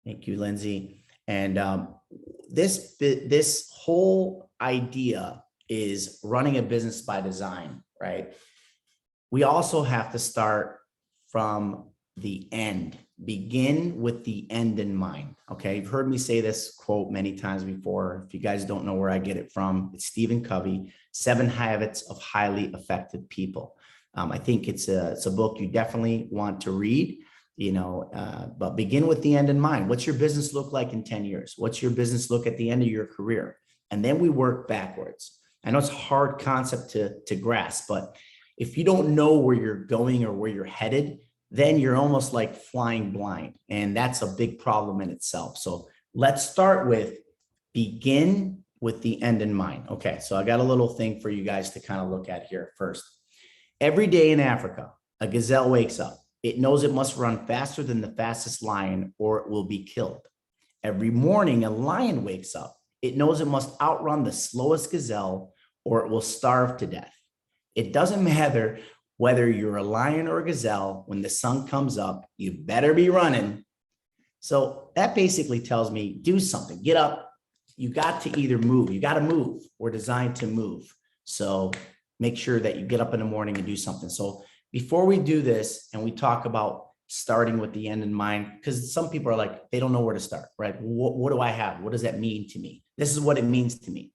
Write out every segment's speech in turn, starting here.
Thank you, Lindsay. And this whole idea is running a business by design, right? We also have to start from the end. Begin with the end in mind. Okay. You've heard me say this quote many times before. If you guys don't know where I get it from, it's Stephen Covey, 7 Habits of Highly Effective People. I think it's a book you definitely want to read, but begin with the end in mind. What's your business look like in 10 years? What's your business look at the end of your career? And then we work backwards. I know it's a hard concept to grasp, but if you don't know where you're going or where you're headed, then you're almost like flying blind. And that's a big problem in itself. So let's start with begin with the end in mind. Okay, so I got a little thing for you guys to kind of look at here first. Every day in Africa, a gazelle wakes up. It knows it must run faster than the fastest lion or it will be killed. Every morning, a lion wakes up. It knows it must outrun the slowest gazelle or it will starve to death. It doesn't matter whether you're a lion or a gazelle, when the sun comes up, you better be running. So that basically tells me do something, get up. You got to either move, you got to move. We're designed to move. So make sure that you get up in the morning and do something. So before we do this and we talk about starting with the end in mind, because some people are like, they don't know where to start, right? What do I have? What does that mean to me? This is what it means to me.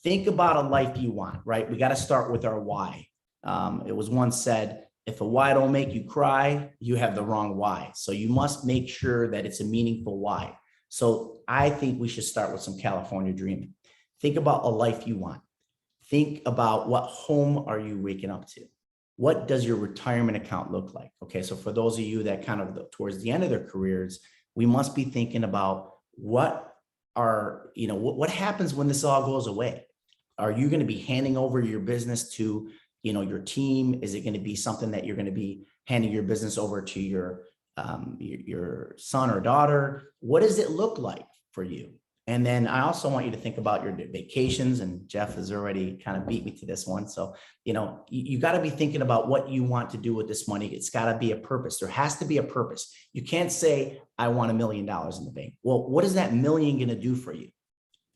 Think about a life you want, right? We got to start with our why. It was once said, if a why don't make you cry, you have the wrong why. So you must make sure that it's a meaningful why. So I think we should start with some California dreaming. Think about a life you want. Think about what home are you waking up to? What does your retirement account look like? Okay, so for those of you that kind of towards the end of their careers, we must be thinking about what happens when this all goes away? Are you going to be handing over your business to, your team? Is it going to be something that you're going to be handing your business over to your son or daughter? What does it look like for you? And then I also want you to think about your vacations, and Jeff has already kind of beat me to this one. So, you got to be thinking about what you want to do with this money. It's got to be a purpose. There has to be a purpose. You can't say, I want $1 million in the bank. Well, what is that million going to do for you?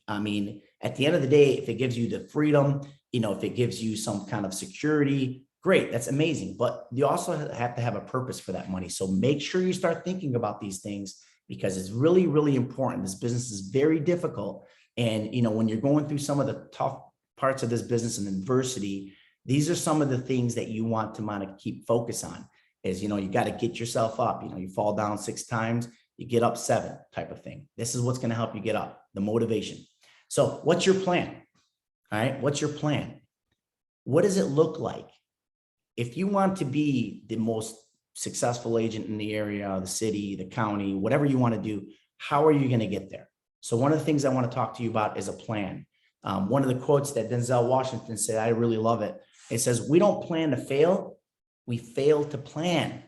I mean, at the end of the day, if it gives you the freedom, if it gives you some kind of security, great, that's amazing. But you also have to have a purpose for that money. So make sure you start thinking about these things, because it's really, really important. This business is very difficult. And, when you're going through some of the tough parts of this business and adversity, these are some of the things that you want to keep focus on is, you got to get yourself up. You fall down 6 times, you get up 7 type of thing. This is what's going to help you get up, the motivation. So what's your plan? All right. What's your plan? What does it look like? If you want to be the most successful agent in the area, the city, the county, whatever you want to do, how are you going to get there? So one of the things I want to talk to you about is a plan. One of the quotes that Denzel Washington said, I really love it. It says, we don't plan to fail, we fail to plan.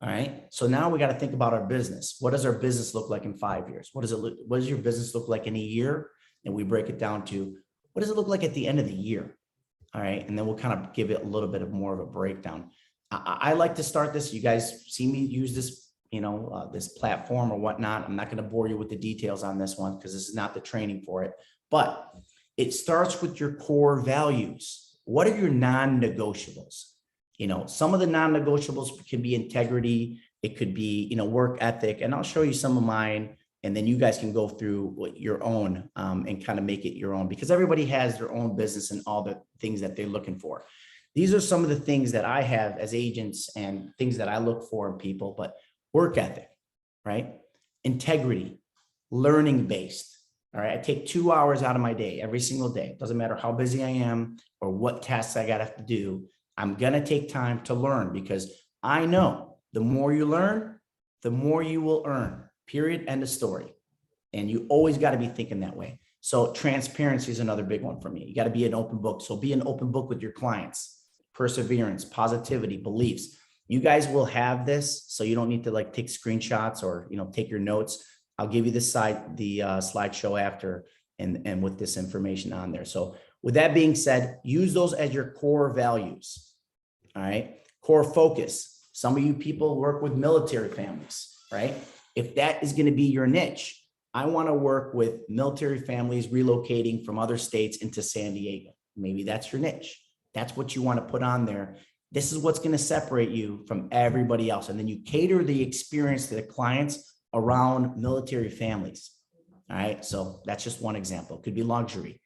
All right. So now we got to think about our business. What does our business look like in 5 years? What does your business look like in a year? And we break it down to what does it look like at the end of the year? All right. And then we'll kind of give it a little bit of more of a breakdown. I like to start this. You guys see me use this, this platform or whatnot. I'm not going to bore you with the details on this one because this is not the training for it, but it starts with your core values. What are your non-negotiables? Some of the non-negotiables can be integrity. It could be, work ethic, and I'll show you some of mine. And then you guys can go through your own and kind of make it your own, because everybody has their own business and all the things that they're looking for. These are some of the things that I have as agents and things that I look for in people, but work ethic, right? Integrity, learning based. All right. I take 2 hours out of my day every single day. It doesn't matter how busy I am or what tasks I got to have to do. I'm going to take time to learn, because I know the more you learn, the more you will earn. Period. End of story. And you always got to be thinking that way. So transparency is another big one for me. You got to be an open book. So be an open book with your clients. Perseverance, positivity, beliefs. You guys will have this, so you don't need to take screenshots or take your notes. I'll give you the slideshow after and with this information on there. So with that being said, use those as your core values. All right. Core focus. Some of you people work with military families, right? If that is going to be your niche, I want to work with military families relocating from other states into San Diego. Maybe that's your niche. That's what you want to put on there. This is what's going to separate you from everybody else. And then you cater the experience to the clients around military families. All right. So that's just one example. It could be luxury.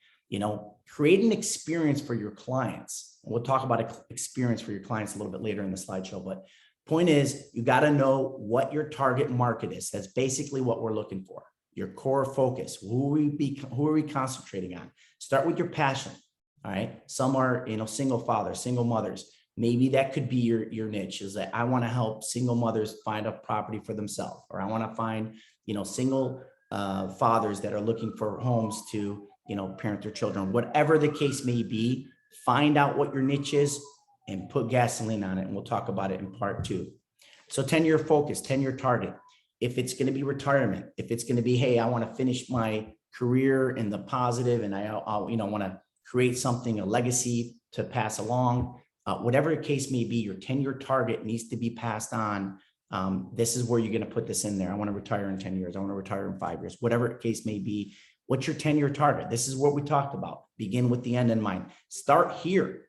Create an experience for your clients. We'll talk about experience for your clients a little bit later in the slideshow. But point is, you got to know what your target market is. That's basically what we're looking for. Your core focus. Who are we concentrating on? Start with your passion. All right. Some are, single fathers, single mothers. Maybe that could be your niche, is that I want to help single mothers find a property for themselves, or I want to find, single fathers that are looking for homes to, parent their children. Whatever the case may be, find out what your niche is and put gasoline on it. And we'll talk about it in part 2. So 10-year focus, 10-year target. If it's going to be retirement, if it's going to be, hey, I want to finish my career in the positive, and I'll want to create something, a legacy to pass along. Whatever the case may be, your 10-year target needs to be passed on. This is where you're going to put this in there. I want to retire in 10 years. I want to retire in 5 years, whatever the case may be. What's your 10-year target? This is what we talked about. Begin with the end in mind. Start here.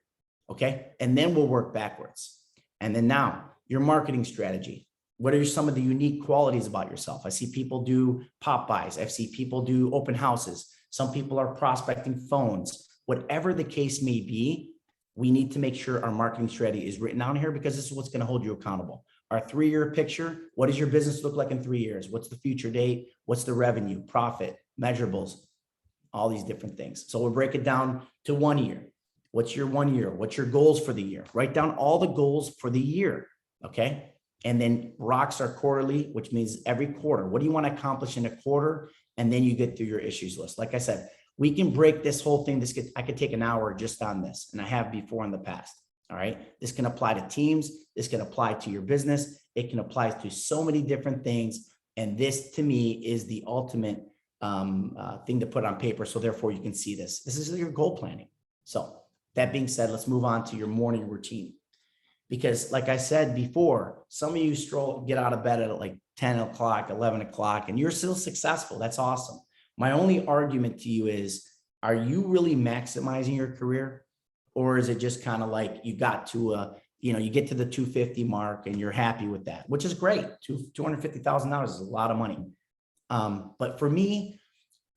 Okay. And then we'll work backwards. And then now your marketing strategy. What are some of the unique qualities about yourself? I see people do pop buys. I see people do open houses. Some people are prospecting phones. Whatever the case may be, we need to make sure our marketing strategy is written down here, because this is what's going to hold you accountable. Our 3-year picture. What does your business look like in 3 years? What's the future date? What's the revenue, profit, measurables, all these different things. So we'll break it down to 1 year. What's your 1 year? What's your goals for the year? Write down all the goals for the year. Okay. And then rocks are quarterly, which means every quarter. What do you want to accomplish in a quarter? And then you get through your issues list. Like I said, we can break this whole thing. I could take an hour just on this, and I have before in the past. All right. This can apply to teams. This can apply to your business. It can apply to so many different things. And this, to me, is the ultimate thing to put on paper. So therefore you can see this. This is your goal planning. So that being said, let's move on to your morning routine. Because like I said before, some of you get out of bed at like 10 o'clock, 11 o'clock, and you're still successful. That's awesome. My only argument to you is, are you really maximizing your career? Or is it just kind of like you got to you get to the 250 mark and you're happy with that, which is great. $250,000 is a lot of money. But for me,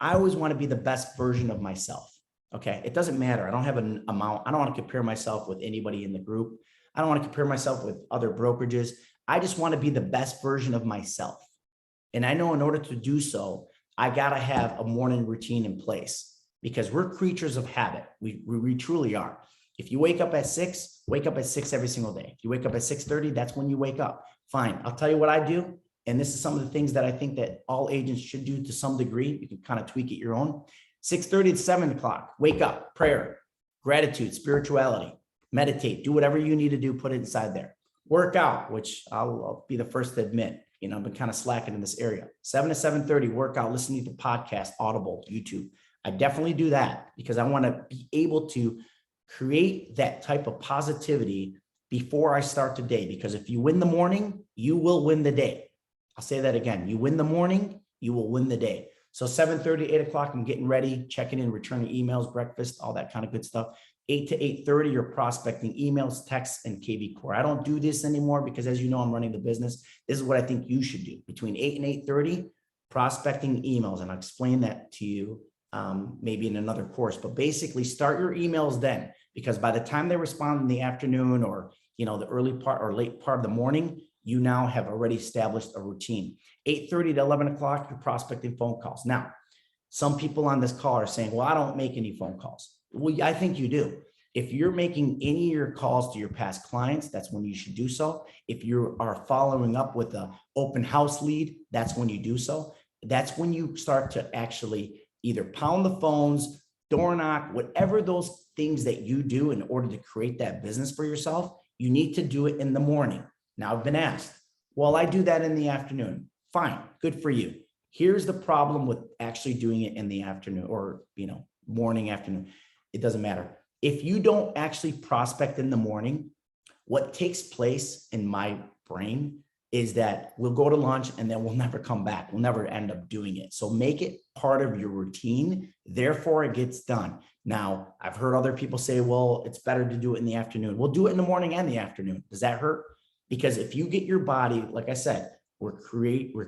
I always want to be the best version of myself. Okay. It doesn't matter. I don't have an amount. I don't want to compare myself with anybody in the group. I don't want to compare myself with other brokerages. I just want to be the best version of myself. And I know in order to do so, I got to have a morning routine in place, because we're creatures of habit. We truly are. If you wake up at 6, wake up at 6 every single day. If you wake up at 6:30, that's when you wake up. Fine. I'll tell you what I do. And this is some of the things that I think that all agents should do to some degree. You can kind of tweak it your own. 6:30 to 7 o'clock, wake up, prayer, gratitude, spirituality, meditate, do whatever you need to do, put it inside there. Work out, which I'll be the first to admit, I've been kind of slacking in this area. 7 to 7:30, workout, listening to podcasts, Audible, YouTube. I definitely do that because I want to be able to create that type of positivity before I start the day. Because if you win the morning, you will win the day. I'll say that again. You win the morning, you will win the day. So 7:30, 8 o'clock, I'm getting ready, checking in, returning emails, breakfast, all that kind of good stuff. 8 to 8:30, you're prospecting emails, texts, and KV Core. I don't do this anymore because, as you know, I'm running the business. This is what I think you should do. Between 8 and 8:30, prospecting emails. And I'll explain that to you maybe in another course. But basically, start your emails then, because by the time they respond in the afternoon or the early part or late part of the morning, you now have already established a routine. 8:30 to 11 o'clock, you're prospecting phone calls. Now, some people on this call are saying, well, I don't make any phone calls. Well, I think you do. If you're making any of your calls to your past clients, that's when you should do so. If you are following up with an open house lead, that's when you do so. That's when you start to actually either pound the phones, door knock, whatever those things that you do in order to create that business for yourself, you need to do it in the morning. Now, I've been asked, well, I do that in the afternoon. Fine, good for you. Here's the problem with actually doing it in the afternoon or, morning, afternoon. It doesn't matter. If you don't actually prospect in the morning, what takes place in my brain is that we'll go to lunch and then we'll never come back. We'll never end up doing it. So make it part of your routine. Therefore, it gets done. Now, I've heard other people say, well, it's better to do it in the afternoon. We'll do it in the morning and the afternoon. Does that hurt? Because if you get your body, like I said, we're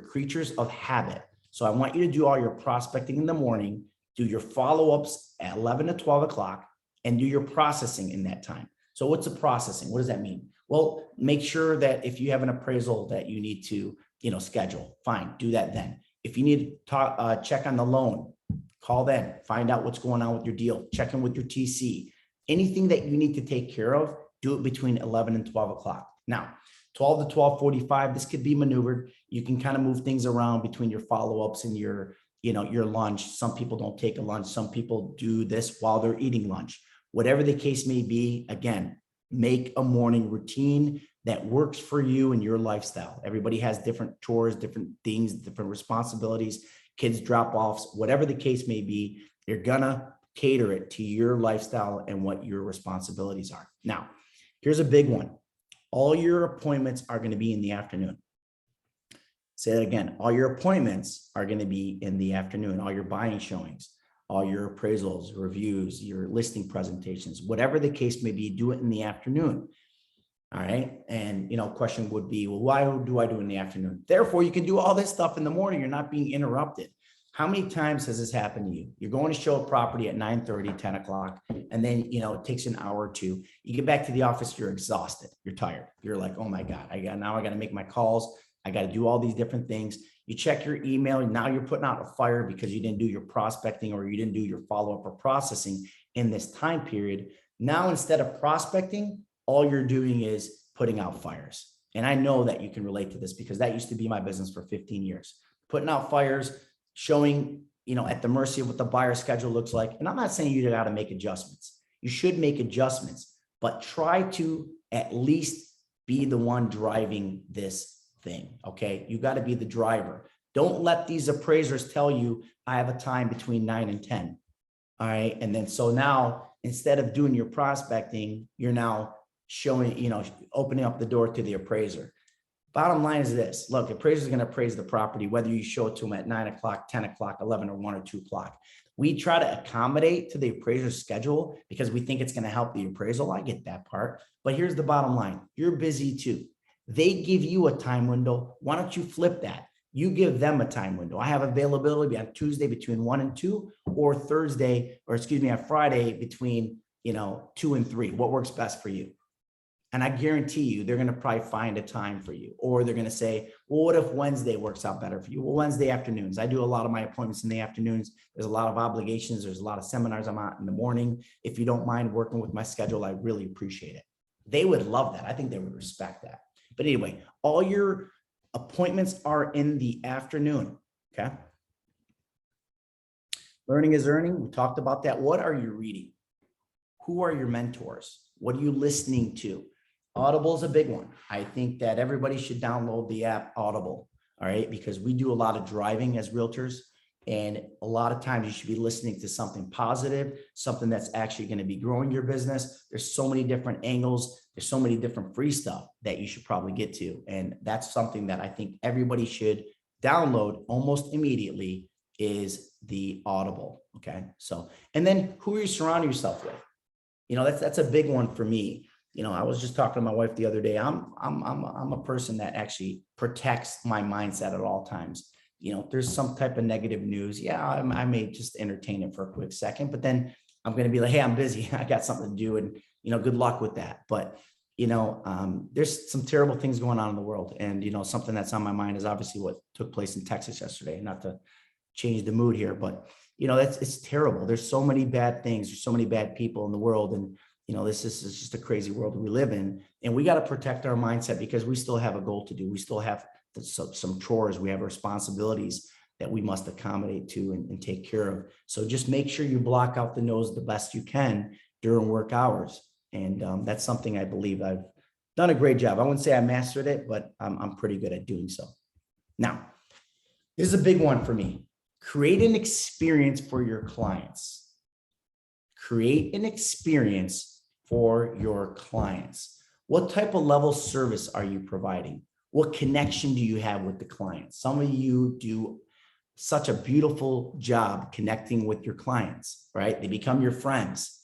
creatures of habit. So I want you to do all your prospecting in the morning, do your follow-ups at 11 to 12 o'clock, and do your processing in that time. So what's the processing? What does that mean? Well, make sure that if you have an appraisal that you need to, schedule, fine, do that then. If you need to talk, check on the loan, call then, find out what's going on with your deal, check in with your TC. Anything that you need to take care of, do it between 11 and 12 o'clock. Now, 12 to 12:45, this could be maneuvered. You can kind of move things around between your follow-ups and your lunch. Some people don't take a lunch. Some people do this while they're eating lunch. Whatever the case may be, again, make a morning routine that works for you and your lifestyle. Everybody has different chores, different things, different responsibilities, kids drop-offs, whatever the case may be, you're gonna cater it to your lifestyle and what your responsibilities are. Now, here's a big one. All your appointments are going to be in the afternoon. Say that again. All your appointments are going to be in the afternoon. All your buying showings, all your appraisals, reviews, your listing presentations, whatever the case may be, do it in the afternoon. All right. And, question would be, well, why do I do it in the afternoon? Therefore, you can do all this stuff in the morning. You're not being interrupted. How many times has this happened to you? You're going to show a property at 9:30, 10 o'clock, and then, it takes an hour or two. You get back to the office, you're exhausted. You're tired. You're like, oh my God, I got to make my calls. I got to do all these different things. You check your email, and now you're putting out a fire because you didn't do your prospecting or you didn't do your follow-up or processing in this time period. Now, instead of prospecting, all you're doing is putting out fires. And I know that you can relate to this because that used to be my business for 15 years. Putting out fires, showing, at the mercy of what the buyer schedule looks like. And I'm not saying you got to make adjustments. You should make adjustments, but try to at least be the one driving this thing. Okay. You got to be the driver. Don't let these appraisers tell you I have a time between 9 and 10. All right. And then, so now instead of doing your prospecting, you're now showing, opening up the door to the appraiser. Bottom line is this. Look, appraisers are going to appraise the property, whether you show it to them at 9 o'clock, 10 o'clock, 11 or 1 or 2 o'clock. We try to accommodate to the appraiser's schedule because we think it's going to help the appraisal. I get that part. But here's the bottom line. You're busy too. They give you a time window. Why don't you flip that? You give them a time window. I have availability on Tuesday between 1 and 2 or on Friday between, 2 and 3. What works best for you? And I guarantee you, they're going to probably find a time for you, or they're going to say, well, what if Wednesday works out better for you? Well, Wednesday afternoons. I do a lot of my appointments in the afternoons. There's a lot of obligations. There's a lot of seminars I'm at in the morning. If you don't mind working with my schedule, I really appreciate it. They would love that. I think they would respect that. But anyway, all your appointments are in the afternoon. Okay. Learning is earning. We talked about that. What are you reading? Who are your mentors? What are you listening to? Audible is a big one. I think that everybody should download the app Audible, all right? Because we do a lot of driving as realtors, and a lot of times you should be listening to something positive, something that's actually going to be growing your business. There's so many different angles. There's so many different free stuff that you should probably get to. And that's something that I think everybody should download almost immediately is the Audible, okay? So, and then who are you surrounding yourself with? That's a big one for me. I was just talking to my wife the other day. I'm a person that actually protects my mindset at all times. There's some type of negative news. Yeah, I may just entertain it for a quick second, but then I'm going to be like, hey, I'm busy. I got something to do. And, good luck with that. But, there's some terrible things going on in the world. And, something that's on my mind is obviously what took place in Texas yesterday, not to change the mood here, but, it's terrible. There's so many bad things. There's so many bad people in the world. And, this is just a crazy world we live in, and we got to protect our mindset because we still have a goal to do. We still have some chores. We have responsibilities that we must accommodate to and take care of. So just make sure you block out the nose the best you can during work hours. And that's something I believe I've done a great job. I wouldn't say I mastered it, but I'm pretty good at doing so. Now, this is a big one for me. Create an experience for your clients. Create an experience for your clients. What type of level service are you providing? What connection do you have with the client? Some of you do such a beautiful job connecting with your clients, right? They become your friends.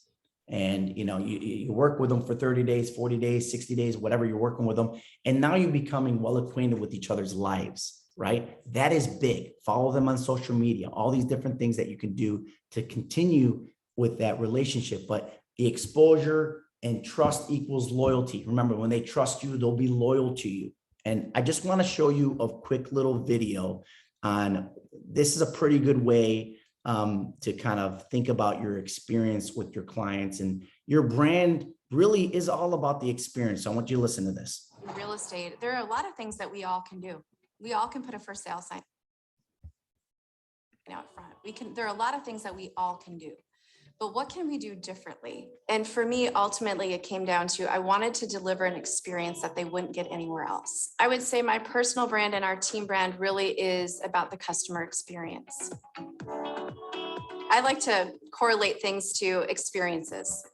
And you work with them for 30 days, 40 days, 60 days, whatever you're working with them. And now you're becoming well acquainted with each other's lives, right? That is big. Follow them on social media, all these different things that you can do to continue with that relationship. But the exposure and trust equals loyalty. Remember, when they trust you, they'll be loyal to you. And I just want to show you a quick little video on this. Is a pretty good way to kind of think about your experience with your clients, and your brand really is all about the experience. So I want you to listen to this. In real estate, there are a lot of things that we all can do. We all can put a for sale sign out front. There are a lot of things that we all can do, but what can we do differently? And for me, ultimately, it came down to, I wanted to deliver an experience that they wouldn't get anywhere else. I would say my personal brand and our team brand really is about the customer experience. I like to correlate things to experiences.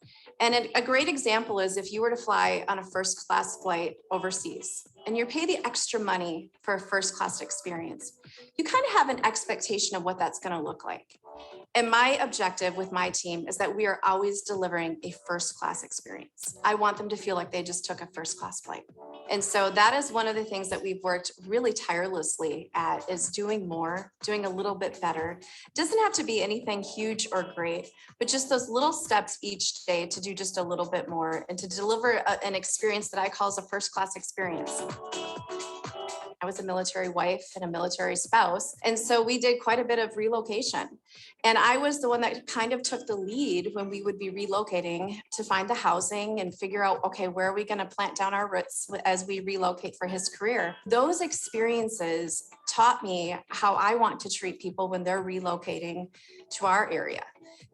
And a great example is if you were to fly on a first class flight overseas and you pay the extra money for a first class experience, you kind of have an expectation of what that's going to look like. And my objective with my team is that we are always delivering a first class experience. I want them to feel like they just took a first class flight. And so that is one of the things that we've worked really tirelessly at, is doing more, doing a little bit better. It doesn't have to be anything huge or great, but just those little steps each day to do just a little bit more and to deliver an experience that I call as a first class experience. I was a military wife and a military spouse. And so we did quite a bit of relocation. And I was the one that kind of took the lead when we would be relocating to find the housing and figure out, okay, where are we going to plant down our roots as we relocate for his career? Those experiences taught me how I want to treat people when they're relocating to our area,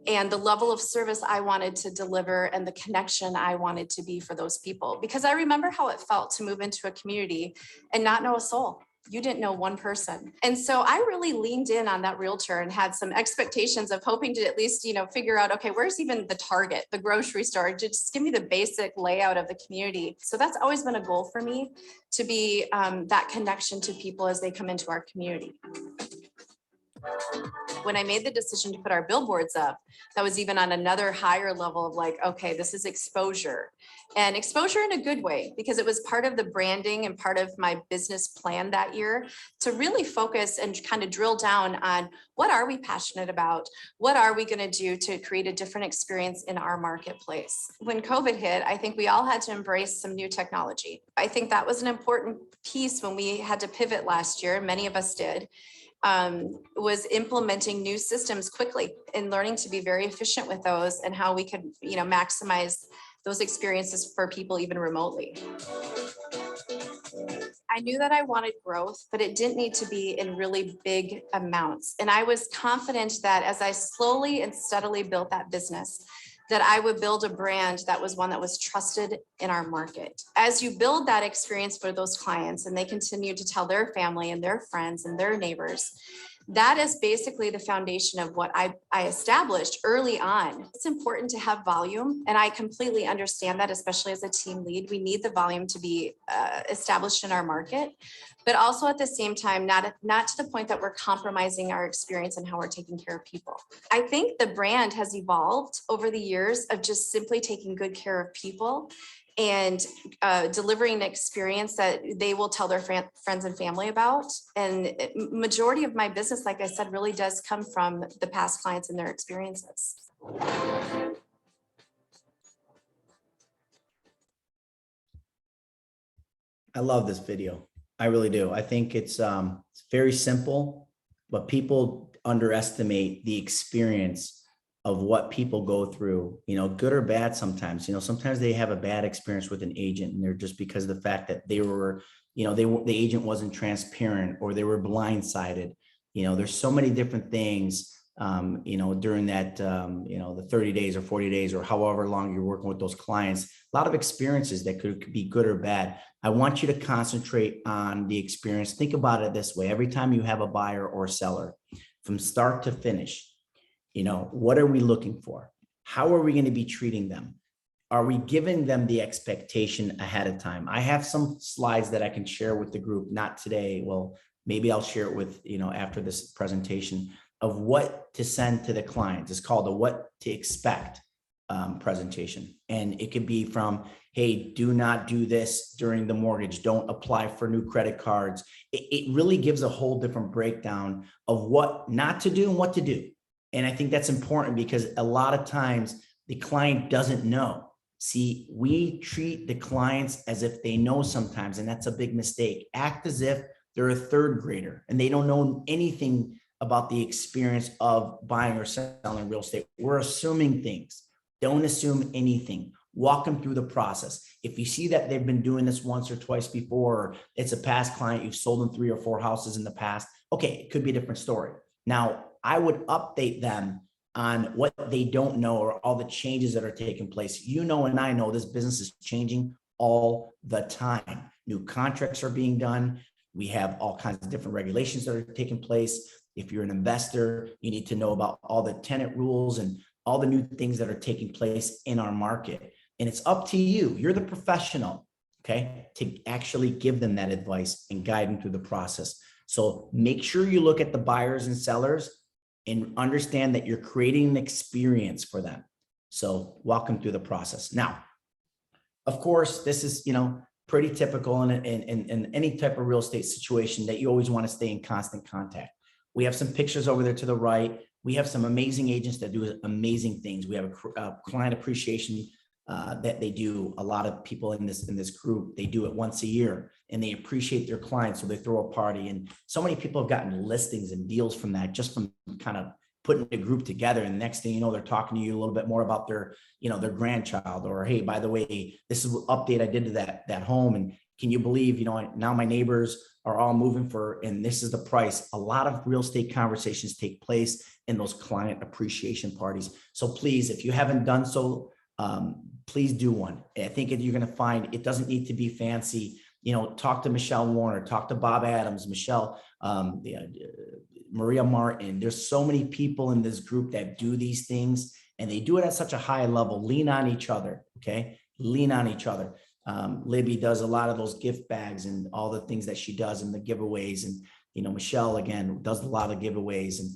and the level of service I wanted to deliver and the connection I wanted to be for those people. Because I remember how it felt to move into a community and not know a soul. You didn't know one person. And so I really leaned in on that realtor and had some expectations of hoping to at least, figure out, okay, where's even the Target, the grocery store, just give me the basic layout of the community. So that's always been a goal for me, to be that connection to people as they come into our community. When I made the decision to put our billboards up, that was even on another higher level of like, okay, this is exposure, and exposure in a good way, because it was part of the branding and part of my business plan that year to really focus and kind of drill down on what are we passionate about? What are we going to do to create a different experience in our marketplace? When COVID hit, I think we all had to embrace some new technology. I think that was an important piece when we had to pivot last year. Many of us did. Was implementing new systems quickly and learning to be very efficient with those, and how we could, maximize those experiences for people even remotely. I knew that I wanted growth, but it didn't need to be in really big amounts. And I was confident that as I slowly and steadily built that business, that I would build a brand that was one that was trusted in our market. As you build that experience for those clients and they continue to tell their family and their friends and their neighbors, that is basically the foundation of what I established early on. It's important to have volume, and I completely understand that, especially as a team lead. We need the volume to be established in our market, but also at the same time, not to the point that we're compromising our experience and how we're taking care of people. I think the brand has evolved over the years of just simply taking good care of people and delivering an experience that they will tell their friends and family about. And majority of my business, like I said, really does come from the past clients and their experiences. I love this video. I really do. I think it's very simple, but people underestimate the experience of what people go through, good or bad sometimes. Sometimes they have a bad experience with an agent, and they're just because of the fact that they were, the agent wasn't transparent, or they were blindsided. There's so many different things, during that, the 30 days or 40 days or however long you're working with those clients, a lot of experiences that could be good or bad. I want you to concentrate on the experience. Think about it this way. Every time you have a buyer or seller, from start to finish, what are we looking for? How are we going to be treating them? are we giving them the expectation ahead of time? I have some slides that I can share with the group, not today. Well, maybe I'll share it with, after this presentation of what to send to the clients. It's called a what to expect presentation. And it could be from, hey, do not do this during the mortgage. Don't apply for new credit cards. It really gives a whole different breakdown of what not to do and what to do. And I think that's important because a lot of times the client doesn't know. See, we treat the clients as if they know sometimes, and that's a big mistake. Act as if they're a third grader and they don't know anything about the experience of buying or selling real estate. We're assuming things. Don't assume anything. Walk them through the process. If you see that they've been doing this once or twice before, or it's a past client, you've sold them 3 or 4 houses in the past, okay, it could be a different story. Now, I would update them on what they don't know or all the changes that are taking place. And I know this business is changing all the time. New contracts are being done. We have all kinds of different regulations that are taking place. If you're an investor, you need to know about all the tenant rules and all the new things that are taking place in our market. And it's up to you. You're the professional, okay, to actually give them that advice and guide them through the process. So make sure you look at the buyers and sellers and understand that you're creating an experience for them. So walk them through the process. Now, of course, this is, pretty typical in any type of real estate situation that you always want to stay in constant contact. We have some pictures over there to the right. We have some amazing agents that do amazing things. We have a client appreciation that they do. A lot of people in this group, they do it once a year and they appreciate their clients. So they throw a party, and so many people have gotten listings and deals from that, just from kind of putting a group together. And the next thing you know, they're talking to you a little bit more about their grandchild, or, hey, by the way, this is an update I did to that home. And can you believe, now my neighbors are all moving and this is the price. A lot of real estate conversations take place in those client appreciation parties. So please, if you haven't done so, please do one. I think you're going to find it doesn't need to be fancy. Talk to Michelle Warner, talk to Bob Adams, Michelle, Maria Martin. There's so many people in this group that do these things, and they do it at such a high level. Lean on each other. Okay. Lean on each other. Libby does a lot of those gift bags and all the things that she does in the giveaways. And, Michelle, again, does a lot of giveaways. And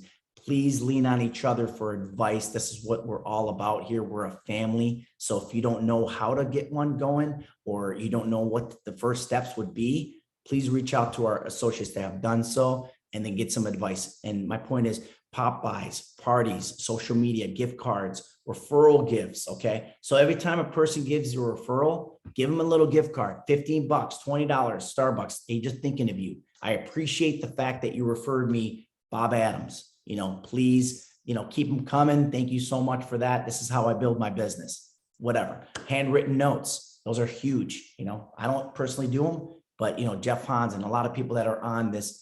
please lean on each other for advice. This is what we're all about here. We're a family. So if you don't know how to get one going, or you don't know what the first steps would be, please reach out to our associates that have done so and then get some advice. And my point is pop buys, parties, social media, gift cards, referral gifts. Okay. So every time a person gives you a referral, give them a little gift card, $15, $20, Starbucks. They just thinking of you. I appreciate the fact that you referred me, Bob Adams. Please, keep them coming. Thank you so much for that. This is how I build my business. Whatever. Handwritten notes. Those are huge. I don't personally do them, but Jeff Hans and a lot of people that are on this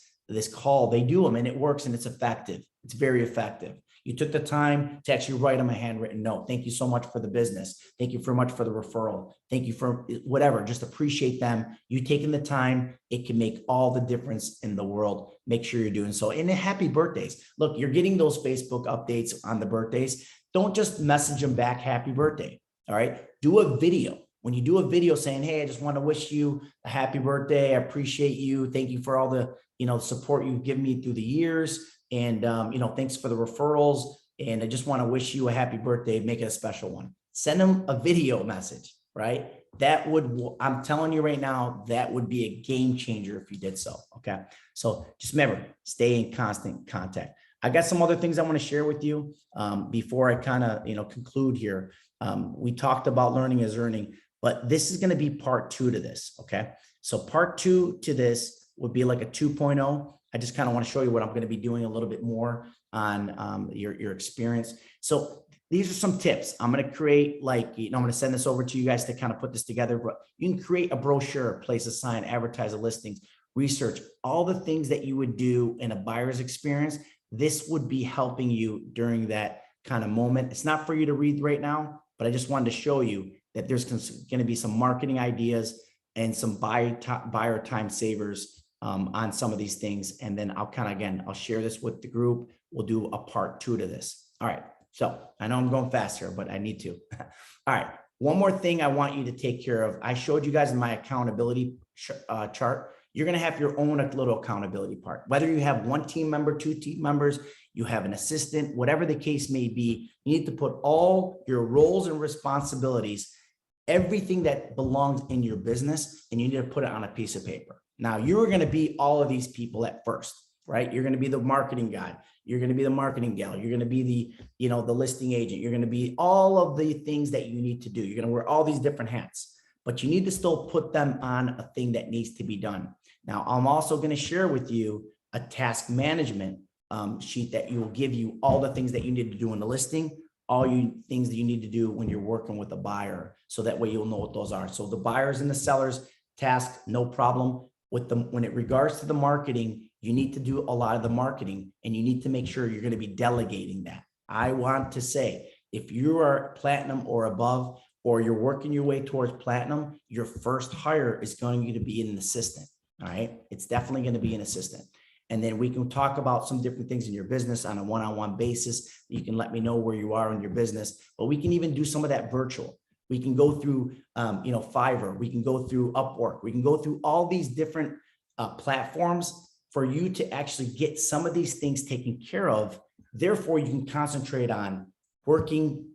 call, they do them, and it works, and it's effective. It's very effective. You took the time to actually write them a handwritten note. Thank you so much for the business. Thank you very much for the referral. Thank you for whatever. Just appreciate them. You taking the time. It can make all the difference in the world. Make sure you're doing so. And happy birthdays. Look, you're getting those Facebook updates on the birthdays. Don't just message them back, happy birthday. All right. Do a video. When you do a video saying, hey, I just want to wish you a happy birthday. I appreciate you. Thank you for all the, support you've given me through the years. And, thanks for the referrals. And I just want to wish you a happy birthday. Make it a special one. Send them a video message, right? I'm telling you right now, that would be a game changer if you did so. Okay. So just remember, stay in constant contact. I got some other things I want to share with you before I kind of, conclude here. We talked about learning is earning, but this is going to be part 2 to this. Okay. So part 2 to this would be like a 2.0. I just kind of want to show you what I'm going to be doing a little bit more on your experience. So these are some tips. I'm going to create I'm going to send this over to you guys to kind of put this together, but you can create a brochure, place a sign, advertise a listings, research, all the things that you would do in a buyer's experience. This would be helping you during that kind of moment. It's not for you to read right now, but I just wanted to show you that there's going to be some marketing ideas and some buyer time savers on some of these things. And then I'll share this with the group. We'll do a part 2 to this. All right. So I know I'm going fast here, but I need to. All right. One more thing I want you to take care of. I showed you guys in my accountability chart. You're going to have your own little accountability part. Whether you have one team member, two team members, you have an assistant, whatever the case may be, you need to put all your roles and responsibilities, everything that belongs in your business, and you need to put it on a piece of paper. Now, you're going to be all of these people at first, right? You're going to be the marketing guy. You're going to be the marketing gal. You're going to be the, the listing agent. You're going to be all of the things that you need to do. You're going to wear all these different hats, but you need to still put them on a thing that needs to be done. Now, I'm also going to share with you a task management sheet that will give you all the things that you need to do in the listing, all things that you need to do when you're working with a buyer. So that way you'll know what those are. So the buyers and the sellers task, no problem. With them, when it regards to the marketing, you need to do a lot of the marketing, and you need to make sure you're going to be delegating that. I want to say, if you are platinum or above, or you're working your way towards platinum, your first hire is going to be an assistant. All right. It's definitely going to be an assistant. And then we can talk about some different things in your business on a one-on-one basis. You can let me know where you are in your business, but we can even do some of that virtual. We can go through, Fiverr. We can go through Upwork. We can go through all these different platforms for you to actually get some of these things taken care of. Therefore, you can concentrate on working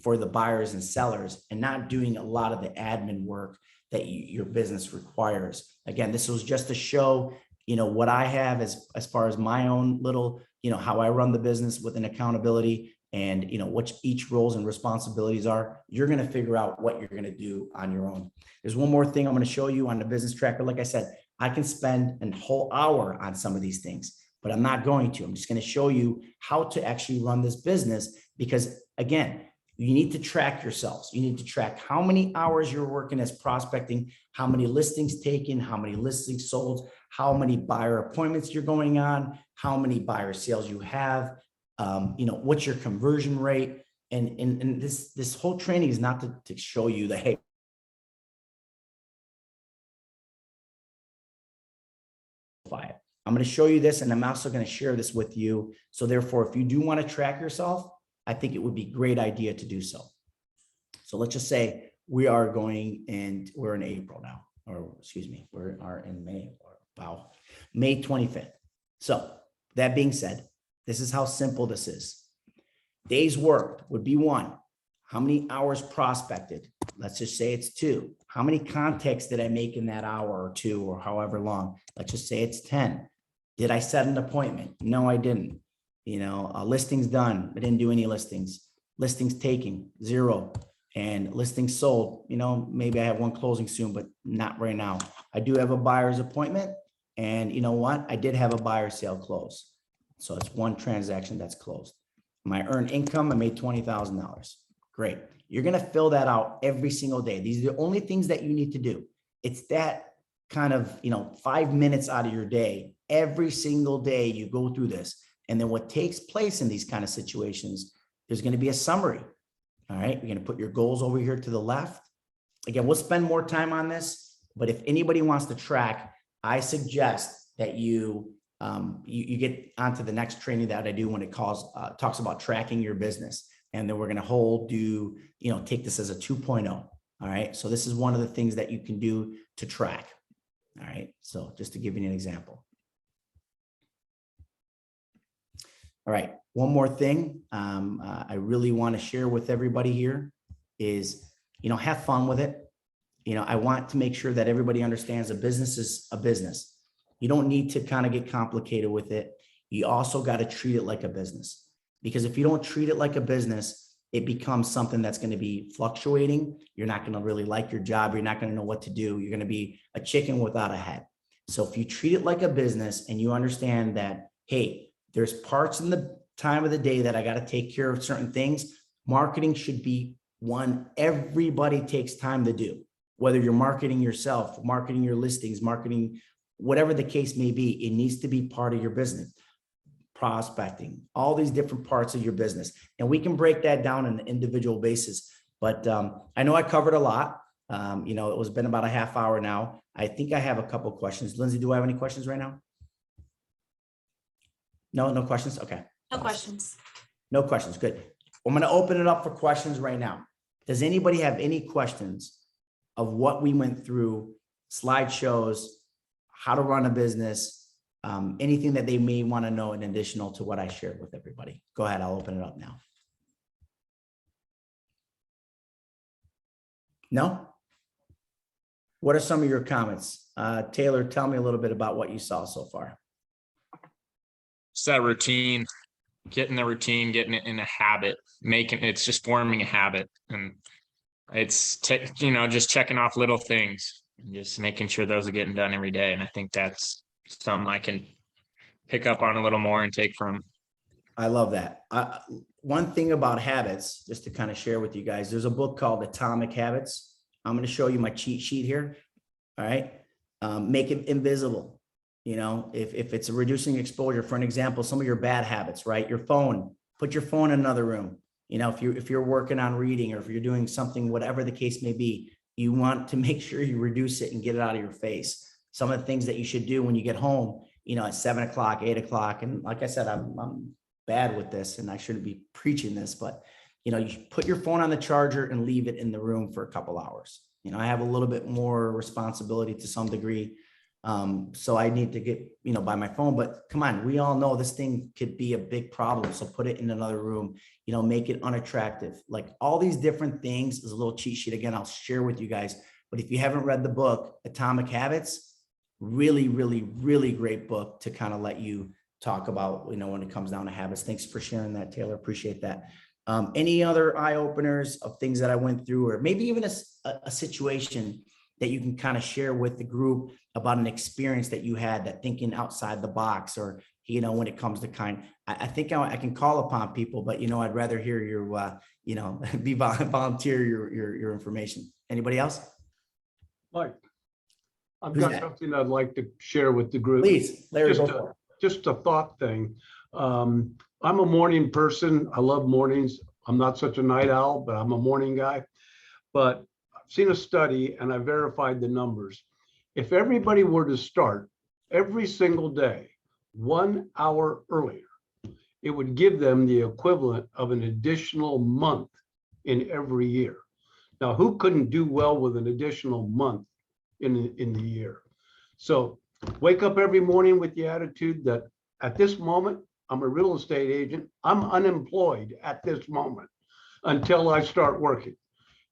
for the buyers and sellers and not doing a lot of the admin work that your business requires. Again, this was just to show, what I have as far as my own little, how I run the business with an accountability. And what each roles and responsibilities are. You're going to figure out what you're going to do on your own. There's one more thing I'm going to show you on the business tracker. Like I said, I can spend a whole hour on some of these things, but I'm not going to. I'm just going to show you how to actually run this business, because again, you need to track yourselves. You need to track how many hours you're working as prospecting, how many listings taken, how many listings sold, how many buyer appointments you're going on, how many buyer sales you have. What's your conversion rate? And this whole training is not to show you that, hey, I'm going to show you this, and I'm also going to share this with you. So therefore, if you do want to track yourself, I think it would be a great idea to do so. So let's just say we are going, and we're in April now, or excuse me, we are in May, May 25th. So that being said, this is how simple this is. Days worked would be 1. How many hours prospected? Let's just say it's 2. How many contacts did I make in that hour or 2 or however long? Let's just say it's 10. Did I set an appointment? No, I didn't. Listings done. I didn't do any listings. Listings taken, 0. And listings sold, maybe I have one closing soon, but not right now. I do have a buyer's appointment, and you know what? I did have a buyer sale close. So it's 1 transaction that's closed. My earned income, I made $20,000. Great. You're going to fill that out every single day. These are the only things that you need to do. It's that kind of, 5 minutes out of your day. Every single day you go through this. And then what takes place in these kind of situations, there's going to be a summary. All right. You're going to put your goals over here to the left. Again, we'll spend more time on this, but if anybody wants to track, I suggest that you get onto the next training that I do when it talks about tracking your business. And then we're going to take this as a 2.0. All right. So this is one of the things that you can do to track. All right. So just to give you an example. All right. One more thing I really want to share with everybody here is, have fun with it. I want to make sure that everybody understands a business is a business. You don't need to kind of get complicated with it. You also got to treat it like a business, because if you don't treat it like a business, it becomes something that's going to be fluctuating. You're not going to really like your job. You're not going to know what to do. You're going to be a chicken without a head. So if you treat it like a business and you understand that, hey, there's parts in the time of the day that I got to take care of certain things, marketing should be one everybody takes time to do. Whether you're marketing yourself, marketing your listings, marketing, whatever the case may be, it needs to be part of your business. Prospecting, all these different parts of your business. And we can break that down on an individual basis. But I know I covered a lot. It was been about a half hour now. I think I have a couple of questions. Lindsay, do I have any questions right now? No questions? Okay. No questions. No questions. Good. I'm going to open it up for questions right now. Does anybody have any questions of what we went through, slideshows, how to run a business, anything that they may want to know in additional to what I shared with everybody? Go ahead, I'll open it up now. No? What are some of your comments? Taylor, tell me a little bit about what you saw so far. It's that routine, getting the routine, getting it in a habit, it's just forming a habit. And it's, just checking off little things, just making sure those are getting done every day. And I think that's something I can pick up on a little more and take from. I love that. One thing about habits, just to kind of share with you guys, there's a book called Atomic Habits. I'm going to show you my cheat sheet here. All right. Make it invisible. If it's a reducing exposure, for an example, some of your bad habits, right? Your phone, put your phone in another room. If you're working on reading, or if you're doing something, whatever the case may be, you want to make sure you reduce it and get it out of your face. Some of the things that you should do when you get home, at 7 o'clock, 8 o'clock. And like I said, I'm bad with this and I shouldn't be preaching this, but you should put your phone on the charger and leave it in the room for a couple hours. I have a little bit more responsibility to some degree. So I need to get, by my phone, but come on, we all know this thing could be a big problem. So put it in another room, make it unattractive. Like all these different things is a little cheat sheet. Again, I'll share with you guys, but if you haven't read the book, Atomic Habits, really, really, really great book to kind of let you talk about, when it comes down to habits. Thanks for sharing that, Taylor. Appreciate that. Any other eye openers of things that I went through, or maybe even a situation that you can kind of share with the group about an experience that you had, that thinking outside the box, or, when it comes to I think I can call upon people, but, I'd rather hear your, volunteer your information. Anybody else? Mike, I've Who's got that? something I'd like to share with the group. Please, Larry, Just go for it. Just a thought thing. I'm a morning person. I love mornings. I'm not such a night owl, but I'm a morning guy. But I've seen a study and I verified the numbers. If everybody were to start every single day 1 hour earlier, it would give them the equivalent of an additional month in every year. Now, who couldn't do well with an additional month in the year? So wake up every morning with the attitude that at this moment, I'm a real estate agent. I'm unemployed at this moment until I start working.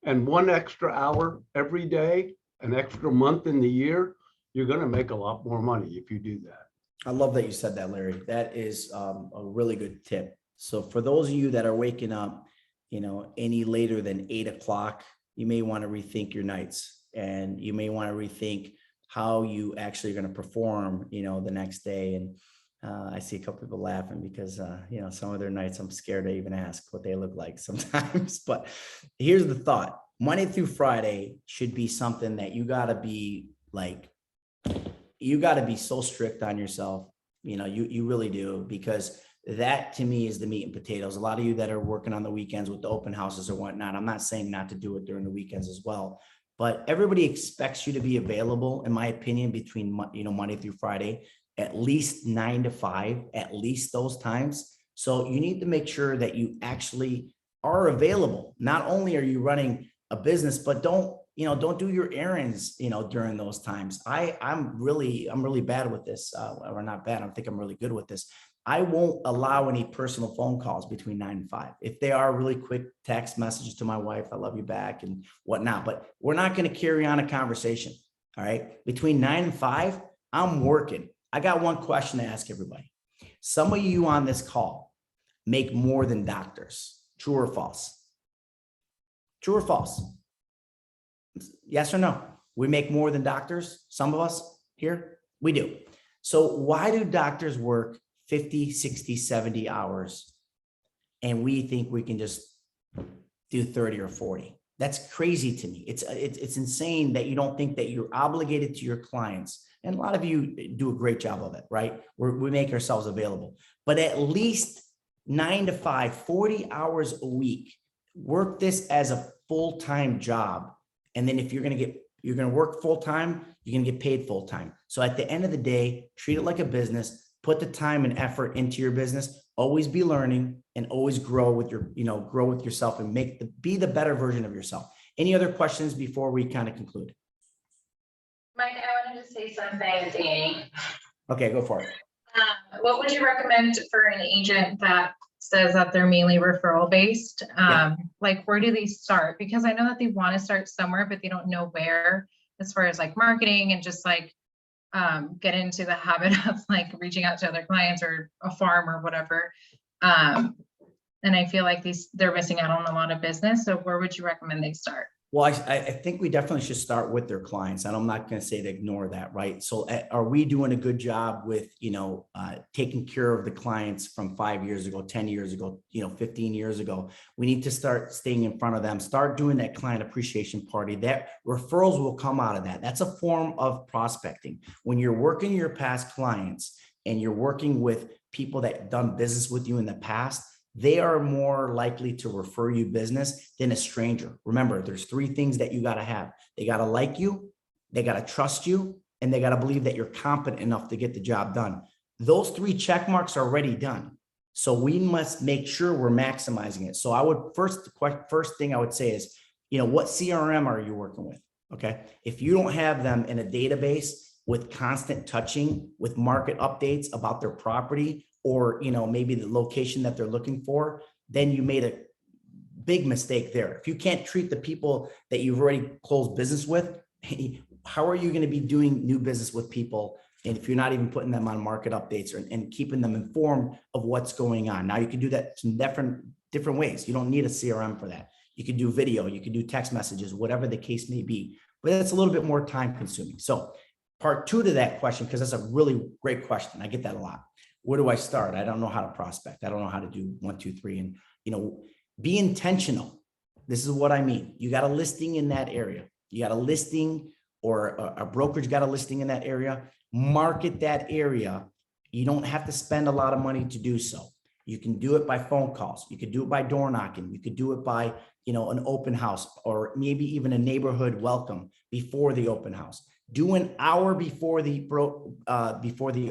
And 1 extra hour every day, an extra month in the year, you're going to make a lot more money if you do that. I love that you said that, Larry. That is a really good tip. So for those of you that are waking up, any later than 8 o'clock, you may want to rethink your nights, and you may want to rethink how you actually are going to perform, the next day. And I see a couple people laughing because, some of their nights I'm scared to even ask what they look like sometimes. But here's the thought. Monday through Friday should be something that you got to be so strict on yourself. You really do, because that to me is the meat and potatoes. A lot of you that are working on the weekends with the open houses or whatnot, I'm not saying not to do it during the weekends as well, but everybody expects you to be available, in my opinion, between, Monday through Friday, at least 9 to 5, at least those times. So you need to make sure that you actually are available. Not only are you running a business, but don't do your errands, during those times. I'm really bad with this, or not bad. I think I'm really good with this. I won't allow any personal phone calls between 9 and 5. If they are really quick text messages to my wife, I love you back and whatnot, but we're not going to carry on a conversation. All right. Between 9 and 5, I'm working. I got one question to ask everybody. Some of you on this call make more than doctors. True or false? True or false? Yes or no? We make more than doctors. Some of us here, we do. So why do doctors work 50, 60, 70 hours and we think we can just do 30 or 40? That's crazy to me. It's insane that you don't think that you're obligated to your clients. And a lot of you do a great job of it, right? We make ourselves available, but at least 9 to 5, 40 hours a week, work this as a full-time job. And then if you're going to work full-time, you're going to get paid full-time. So at the end of the day, treat it like a business, Put the time and effort into your business. Always be learning and always grow with grow with yourself and be the better version of yourself. Any other questions before we kind of conclude? Mike, I wanted to say something, Danny. Okay, go for it. What would you recommend for an agent that says that they're mainly referral based? Yeah. Like, where do they start? Because I know that they want to start somewhere, but they don't know where, as far as like marketing and just like get into the habit of like reaching out to other clients or a farm or whatever. And I feel like they're missing out on a lot of business. So where would you recommend they start? Well, I think we definitely should start with their clients, and I'm not going to say to ignore that, right? So are we doing a good job with, taking care of the clients from 5 years ago, 10 years ago, 15 years ago? We need to start staying in front of them, start doing that client appreciation party. That referrals will come out of that. That's a form of prospecting. When you're working your past clients and you're working with people that done business with you in the past, they are more likely to refer you business than a stranger. Remember, there's 3 things that you got to have. They got to like you, they got to trust you, and they got to believe that you're competent enough to get the job done. Those 3 check marks are already done. So we must make sure we're maximizing it. So I would first thing I would say is, what CRM are you working with? Okay. If you don't have them in a database with constant touching with market updates about their property, or maybe the location that they're looking for, then you made a big mistake there. If you can't treat the people that you've already closed business with, how are you going to be doing new business with people? And if you're not even putting them on market updates and keeping them informed of what's going on. Now you can do that in different ways. You don't need a CRM for that. You could do video, you could do text messages, whatever the case may be, but it's a little bit more time consuming. So part 2 to that question, because that's a really great question. I get that a lot. Where do I start? I don't know how to prospect. I don't know how to do 1, 2, 3. And, be intentional. This is what I mean. You got a listing in that area. You got a listing, or a brokerage got a listing in that area. Market that area. You don't have to spend a lot of money to do so. You can do it by phone calls. You could do it by door knocking. You could do it by, an open house, or maybe even a neighborhood welcome before the open house. Do an hour before the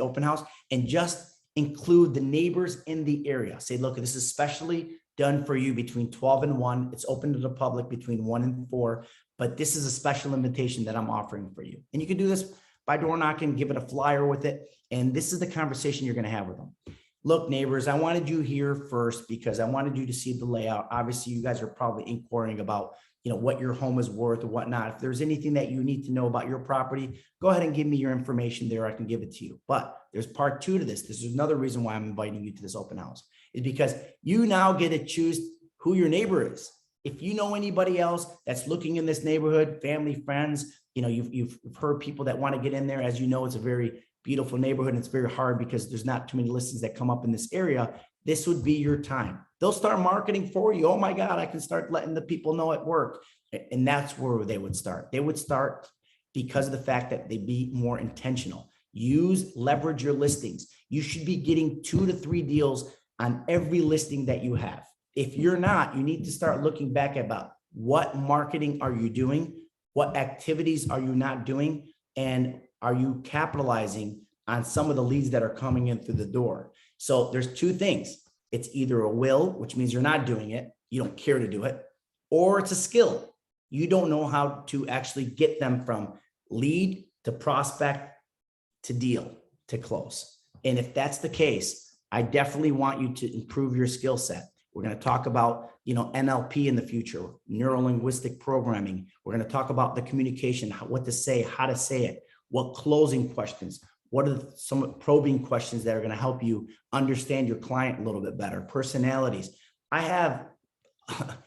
open house, and just include the neighbors in the area. Say, look, this is specially done for you between 12 and 1. It's open to the public between 1 and 4, but this is a special invitation that I'm offering for you. And you can do this by door knocking, give it a flyer with it. And this is the conversation you're going to have with them. Look, neighbors, I wanted you here first because I wanted you to see the layout. Obviously, you guys are probably inquiring about, what your home is worth or whatnot. If there's anything that you need to know about your property, go ahead and give me your information there. I can give it to you. But there's part 2 to this. This is another reason why I'm inviting you to this open house, is because you now get to choose who your neighbor is. If you know anybody else that's looking in this neighborhood, family, friends, you've heard people that want to get in there. As you know, it's a very beautiful neighborhood, and it's very hard because there's not too many listings that come up in this area. This would be your time. They'll start marketing for you. Oh my God, I can start letting the people know at work. And that's where they would start. They would start because of the fact that they be more intentional. Leverage your listings. You should be getting 2 to 3 deals on every listing that you have. If you're not, you need to start looking back about what marketing are you doing? What activities are you not doing? And are you capitalizing on some of the leads that are coming in through the door? So there's 2 things. It's either a will, which means you're not doing it, you don't care to do it, or it's a skill. You don't know how to actually get them from lead to prospect to deal to close. And if that's the case, I definitely want you to improve your skill set. We're going to talk about, NLP in the future, neuro-linguistic programming. We're going to talk about the communication, what to say, how to say it, what closing questions. What are some probing questions that are going to help you understand your client a little bit better? Personalities. I have,